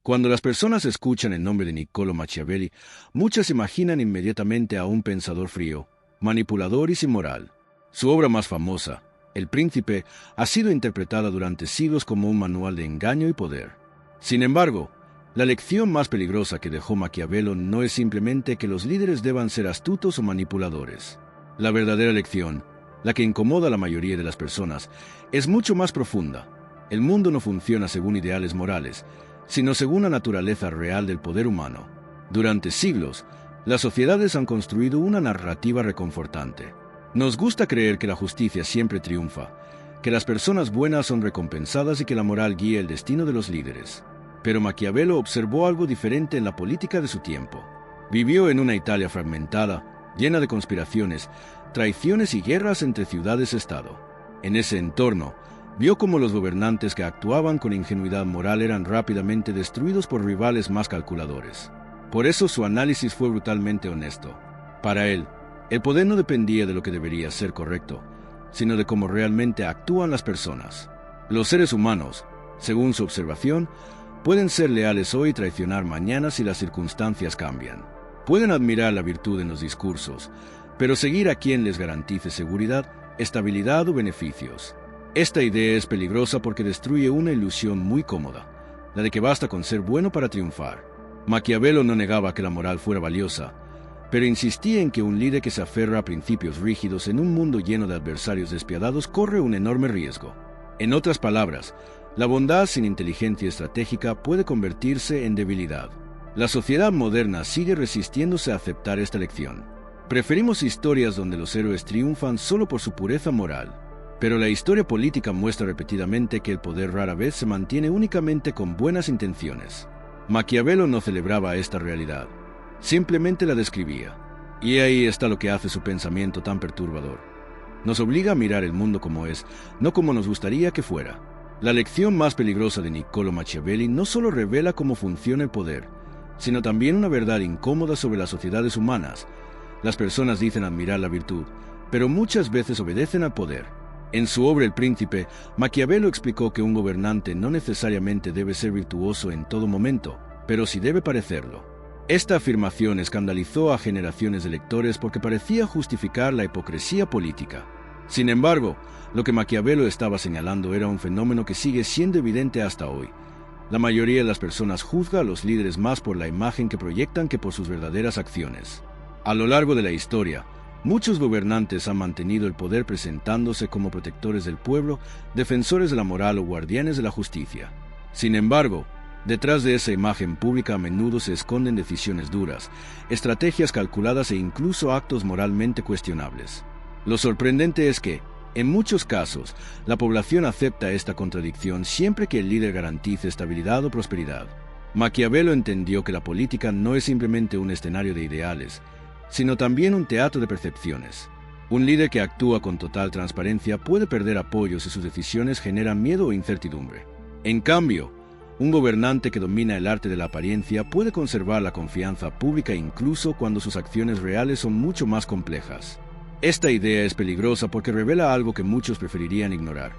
Cuando las personas escuchan el nombre de Niccolò Machiavelli, muchas imaginan inmediatamente a un pensador frío, manipulador y sin moral. Su obra más famosa, El Príncipe, ha sido interpretada durante siglos como un manual de engaño y poder. Sin embargo, la lección más peligrosa que dejó Maquiavelo no es simplemente que los líderes deban ser astutos o manipuladores. La verdadera lección, la que incomoda a la mayoría de las personas, es mucho más profunda. El mundo no funciona según ideales morales, sino según la naturaleza real del poder humano. Durante siglos, las sociedades han construido una narrativa reconfortante. Nos gusta creer que la justicia siempre triunfa, que las personas buenas son recompensadas y que la moral guía el destino de los líderes. Pero Maquiavelo observó algo diferente en la política de su tiempo. Vivió en una Italia fragmentada, llena de conspiraciones, traiciones y guerras entre ciudades-estado. En ese entorno, vio cómo los gobernantes que actuaban con ingenuidad moral eran rápidamente destruidos por rivales más calculadores. Por eso su análisis fue brutalmente honesto. Para él, el poder no dependía de lo que debería ser correcto, sino de cómo realmente actúan las personas. Los seres humanos, según su observación, pueden ser leales hoy y traicionar mañana si las circunstancias cambian. Pueden admirar la virtud en los discursos, pero seguir a quien les garantice seguridad, estabilidad o beneficios. Esta idea es peligrosa porque destruye una ilusión muy cómoda, la de que basta con ser bueno para triunfar. Maquiavelo no negaba que la moral fuera valiosa, pero insistía en que un líder que se aferra a principios rígidos en un mundo lleno de adversarios despiadados corre un enorme riesgo. En otras palabras, la bondad sin inteligencia estratégica puede convertirse en debilidad. La sociedad moderna sigue resistiéndose a aceptar esta lección. Preferimos historias donde los héroes triunfan solo por su pureza moral. Pero la historia política muestra repetidamente que el poder rara vez se mantiene únicamente con buenas intenciones. Maquiavelo no celebraba esta realidad, simplemente la describía. Y ahí está lo que hace su pensamiento tan perturbador. Nos obliga a mirar el mundo como es, no como nos gustaría que fuera. La lección más peligrosa de Niccolò Machiavelli no solo revela cómo funciona el poder, sino también una verdad incómoda sobre las sociedades humanas. Las personas dicen admirar la virtud, pero muchas veces obedecen al poder. En su obra El Príncipe, Maquiavelo explicó que un gobernante no necesariamente debe ser virtuoso en todo momento, pero sí debe parecerlo. Esta afirmación escandalizó a generaciones de lectores porque parecía justificar la hipocresía política. Sin embargo, lo que Maquiavelo estaba señalando era un fenómeno que sigue siendo evidente hasta hoy. La mayoría de las personas juzga a los líderes más por la imagen que proyectan que por sus verdaderas acciones. A lo largo de la historia, muchos gobernantes han mantenido el poder presentándose como protectores del pueblo, defensores de la moral o guardianes de la justicia. Sin embargo, detrás de esa imagen pública a menudo se esconden decisiones duras, estrategias calculadas e incluso actos moralmente cuestionables. Lo sorprendente es que, en muchos casos, la población acepta esta contradicción siempre que el líder garantice estabilidad o prosperidad. Maquiavelo entendió que la política no es simplemente un escenario de ideales, sino también un teatro de percepciones. Un líder que actúa con total transparencia puede perder apoyo si sus decisiones generan miedo o incertidumbre. En cambio, un gobernante que domina el arte de la apariencia puede conservar la confianza pública incluso cuando sus acciones reales son mucho más complejas. Esta idea es peligrosa porque revela algo que muchos preferirían ignorar.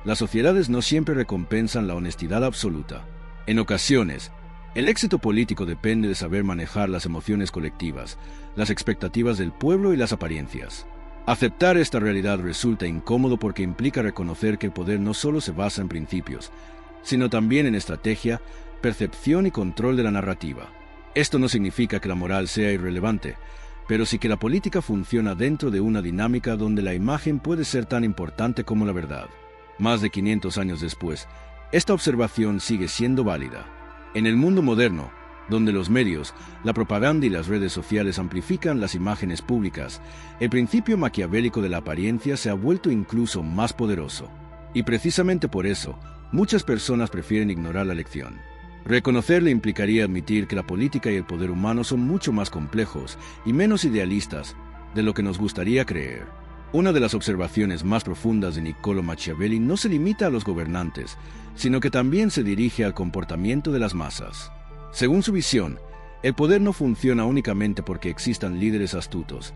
Las sociedades no siempre recompensan la honestidad absoluta. En ocasiones, el éxito político depende de saber manejar las emociones colectivas, las expectativas del pueblo y las apariencias. Aceptar esta realidad resulta incómodo porque implica reconocer que el poder no solo se basa en principios, sino también en estrategia, percepción y control de la narrativa. Esto no significa que la moral sea irrelevante, pero sí que la política funciona dentro de una dinámica donde la imagen puede ser tan importante como la verdad. Más de 500 años después, esta observación sigue siendo válida. En el mundo moderno, donde los medios, la propaganda y las redes sociales amplifican las imágenes públicas, el principio maquiavélico de la apariencia se ha vuelto incluso más poderoso. Y precisamente por eso, muchas personas prefieren ignorar la lección. Reconocerla implicaría admitir que la política y el poder humano son mucho más complejos y menos idealistas de lo que nos gustaría creer. Una de las observaciones más profundas de Niccolò Machiavelli no se limita a los gobernantes, sino que también se dirige al comportamiento de las masas. Según su visión, el poder no funciona únicamente porque existan líderes astutos,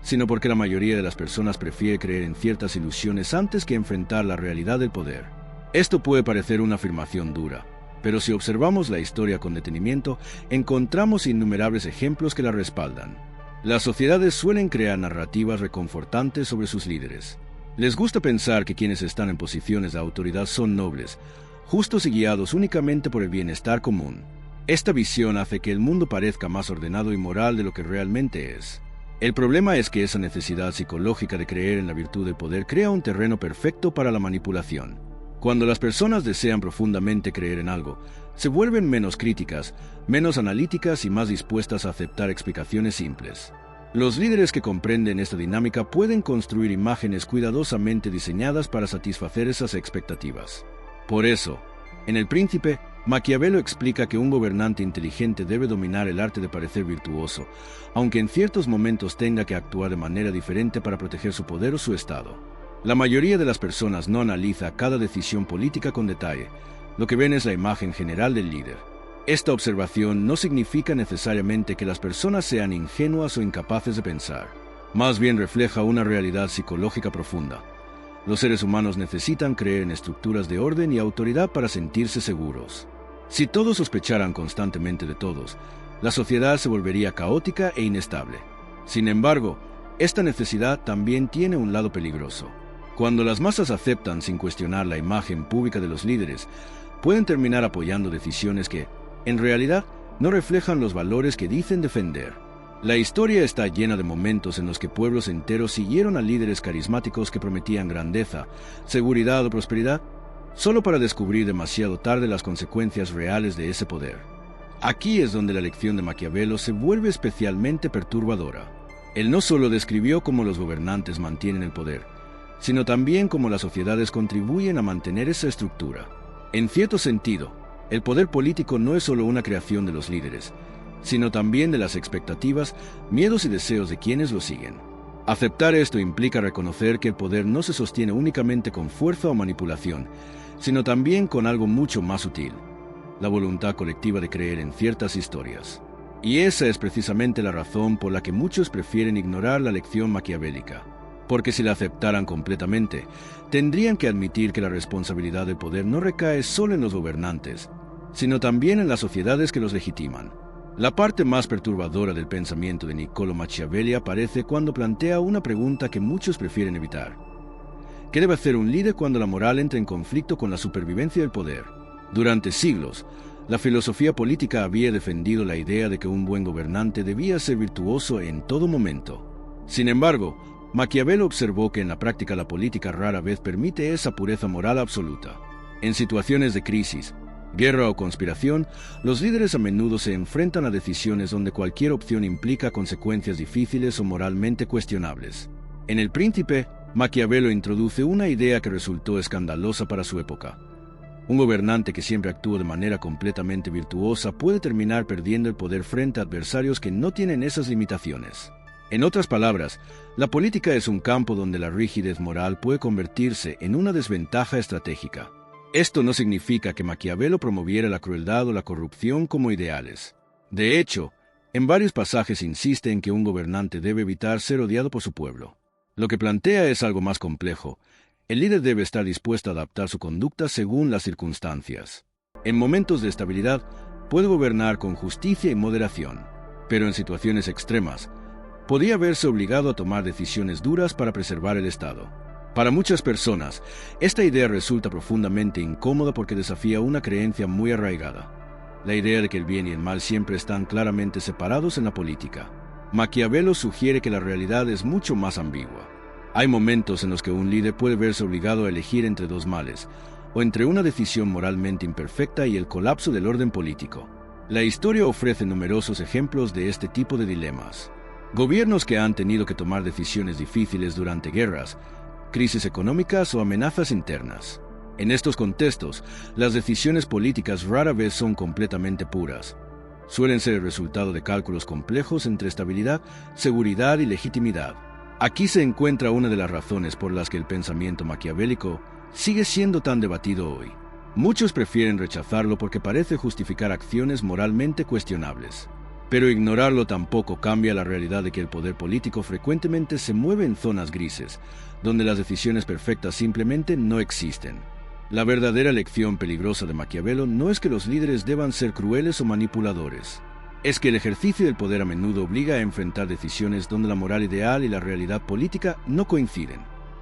sino porque la mayoría de las personas prefiere creer en ciertas ilusiones antes que enfrentar la realidad del poder. Esto puede parecer una afirmación dura, pero si observamos la historia con detenimiento, encontramos innumerables ejemplos que la respaldan. Las sociedades suelen crear narrativas reconfortantes sobre sus líderes. Les gusta pensar que quienes están en posiciones de autoridad son nobles, justos y guiados únicamente por el bienestar común. Esta visión hace que el mundo parezca más ordenado y moral de lo que realmente es. El problema es que esa necesidad psicológica de creer en la virtud del poder crea un terreno perfecto para la manipulación. Cuando las personas desean profundamente creer en algo, se vuelven menos críticas, menos analíticas y más dispuestas a aceptar explicaciones simples. Los líderes que comprenden esta dinámica pueden construir imágenes cuidadosamente diseñadas para satisfacer esas expectativas. Por eso, en El Príncipe, Maquiavelo explica que un gobernante inteligente debe dominar el arte de parecer virtuoso, aunque en ciertos momentos tenga que actuar de manera diferente para proteger su poder o su estado. La mayoría de las personas no analiza cada decisión política con detalle. Lo que ven es la imagen general del líder. Esta observación no significa necesariamente que las personas sean ingenuas o incapaces de pensar. Más bien refleja una realidad psicológica profunda. Los seres humanos necesitan creer en estructuras de orden y autoridad para sentirse seguros. Si todos sospecharan constantemente de todos, la sociedad se volvería caótica e inestable. Sin embargo, esta necesidad también tiene un lado peligroso. Cuando las masas aceptan sin cuestionar la imagen pública de los líderes, pueden terminar apoyando decisiones que, en realidad, no reflejan los valores que dicen defender. La historia está llena de momentos en los que pueblos enteros siguieron a líderes carismáticos que prometían grandeza, seguridad o prosperidad, solo para descubrir demasiado tarde las consecuencias reales de ese poder. Aquí es donde la lección de Maquiavelo se vuelve especialmente perturbadora. Él no solo describió cómo los gobernantes mantienen el poder, sino también cómo las sociedades contribuyen a mantener esa estructura. En cierto sentido, el poder político no es solo una creación de los líderes, sino también de las expectativas, miedos y deseos de quienes lo siguen. Aceptar esto implica reconocer que el poder no se sostiene únicamente con fuerza o manipulación, sino también con algo mucho más sutil: la voluntad colectiva de creer en ciertas historias. Y esa es precisamente la razón por la que muchos prefieren ignorar la lección maquiavélica. Porque si la aceptaran completamente, tendrían que admitir que la responsabilidad del poder no recae solo en los gobernantes, sino también en las sociedades que los legitiman. La parte más perturbadora del pensamiento de Niccolò Machiavelli aparece cuando plantea una pregunta que muchos prefieren evitar. ¿Qué debe hacer un líder cuando la moral entra en conflicto con la supervivencia del poder? Durante siglos, la filosofía política había defendido la idea de que un buen gobernante debía ser virtuoso en todo momento. Sin embargo, Maquiavelo observó que en la práctica la política rara vez permite esa pureza moral absoluta. En situaciones de crisis, guerra o conspiración, los líderes a menudo se enfrentan a decisiones donde cualquier opción implica consecuencias difíciles o moralmente cuestionables. En El Príncipe, Maquiavelo introduce una idea que resultó escandalosa para su época. Un gobernante que siempre actúa de manera completamente virtuosa puede terminar perdiendo el poder frente a adversarios que no tienen esas limitaciones. En otras palabras, la política es un campo donde la rigidez moral puede convertirse en una desventaja estratégica. Esto no significa que Maquiavelo promoviera la crueldad o la corrupción como ideales. De hecho, en varios pasajes insiste en que un gobernante debe evitar ser odiado por su pueblo. Lo que plantea es algo más complejo. El líder debe estar dispuesto a adaptar su conducta según las circunstancias. En momentos de estabilidad, puede gobernar con justicia y moderación, pero en situaciones extremas, podía verse obligado a tomar decisiones duras para preservar el Estado. Para muchas personas, esta idea resulta profundamente incómoda porque desafía una creencia muy arraigada: la idea de que el bien y el mal siempre están claramente separados en la política. Maquiavelo sugiere que la realidad es mucho más ambigua. Hay momentos en los que un líder puede verse obligado a elegir entre dos males, o entre una decisión moralmente imperfecta y el colapso del orden político. La historia ofrece numerosos ejemplos de este tipo de dilemas. Gobiernos que han tenido que tomar decisiones difíciles durante guerras, crisis económicas o amenazas internas. En estos contextos, las decisiones políticas rara vez son completamente puras. Suelen ser el resultado de cálculos complejos entre estabilidad, seguridad y legitimidad. Aquí se encuentra una de las razones por las que el pensamiento maquiavélico sigue siendo tan debatido hoy. Muchos prefieren rechazarlo porque parece justificar acciones moralmente cuestionables. Pero ignorarlo tampoco cambia la realidad de que el poder político frecuentemente se mueve en zonas grises, donde las decisiones perfectas simplemente no existen. La verdadera lección peligrosa de Maquiavelo no es que los líderes deban ser crueles o manipuladores. Es que el ejercicio del poder a menudo obliga a enfrentar decisiones donde la moral ideal y la realidad política no coinciden.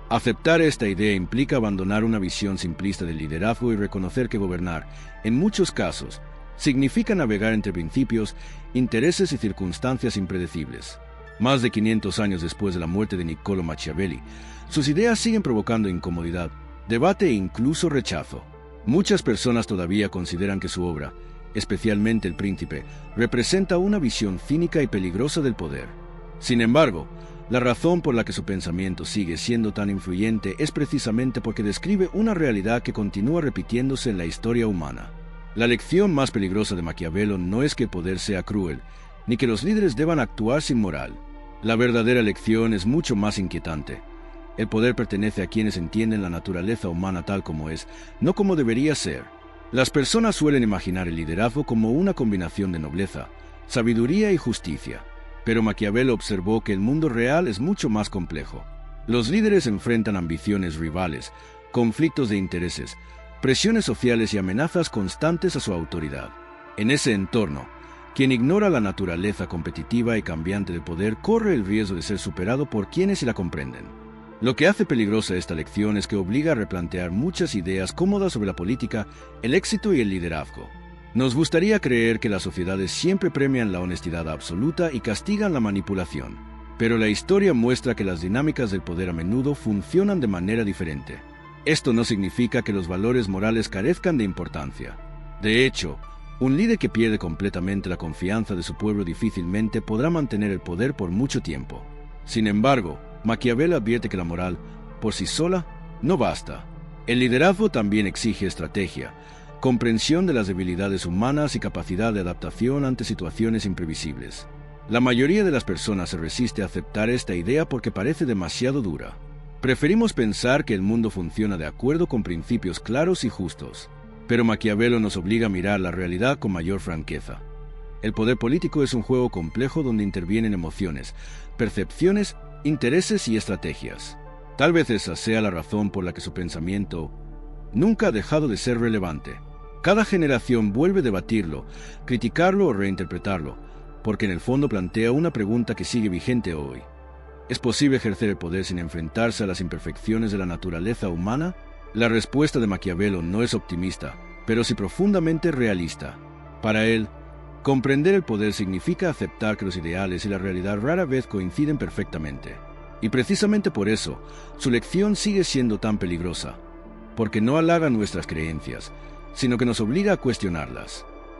Aceptar esta idea implica abandonar una visión simplista del liderazgo y reconocer que gobernar, en muchos casos, significa navegar entre principios, intereses y circunstancias impredecibles. Más de 500 años después de la muerte de Niccolò Machiavelli, sus ideas siguen provocando incomodidad, debate e incluso rechazo. Muchas personas todavía consideran que su obra, especialmente El Príncipe, representa una visión cínica y peligrosa del poder. Sin embargo, la razón por la que su pensamiento sigue siendo tan influyente es precisamente porque describe una realidad que continúa repitiéndose en la historia humana. La lección más peligrosa de Maquiavelo no es que el poder sea cruel, ni que los líderes deban actuar sin moral. La verdadera lección es mucho más inquietante. El poder pertenece a quienes entienden la naturaleza humana tal como es, no como debería ser. Las personas suelen imaginar el liderazgo como una combinación de nobleza, sabiduría y justicia. Pero Maquiavelo observó que el mundo real es mucho más complejo. Los líderes enfrentan ambiciones rivales, conflictos de intereses, presiones sociales y amenazas constantes a su autoridad. En ese entorno, quien ignora la naturaleza competitiva y cambiante del poder corre el riesgo de ser superado por quienes la comprenden. Lo que hace peligrosa esta lección es que obliga a replantear muchas ideas cómodas sobre la política, el éxito y el liderazgo. Nos gustaría creer que las sociedades siempre premian la honestidad absoluta y castigan la manipulación, pero la historia muestra que las dinámicas del poder a menudo funcionan de manera diferente. Esto no significa que los valores morales carezcan de importancia. De hecho, un líder que pierde completamente la confianza de su pueblo difícilmente podrá mantener el poder por mucho tiempo. Sin embargo, Maquiavelo advierte que la moral, por sí sola, no basta. El liderazgo también exige estrategia, comprensión de las debilidades humanas y capacidad de adaptación ante situaciones imprevisibles. La mayoría de las personas se resiste a aceptar esta idea porque parece demasiado dura. Preferimos pensar que el mundo funciona de acuerdo con principios claros y justos, pero Maquiavelo nos obliga a mirar la realidad con mayor franqueza. El poder político es un juego complejo donde intervienen emociones, percepciones, intereses y estrategias. Tal vez esa sea la razón por la que su pensamiento nunca ha dejado de ser relevante. Cada generación vuelve a debatirlo, criticarlo o reinterpretarlo, porque en el fondo plantea una pregunta que sigue vigente hoy. ¿Es posible ejercer el poder sin enfrentarse a las imperfecciones de la naturaleza humana? La respuesta de Maquiavelo no es optimista, pero sí profundamente realista. Para él, comprender el poder significa aceptar que los ideales y la realidad rara vez coinciden perfectamente. Y precisamente por eso, su lección sigue siendo tan peligrosa, porque no halaga nuestras creencias, sino que nos obliga a cuestionarlas.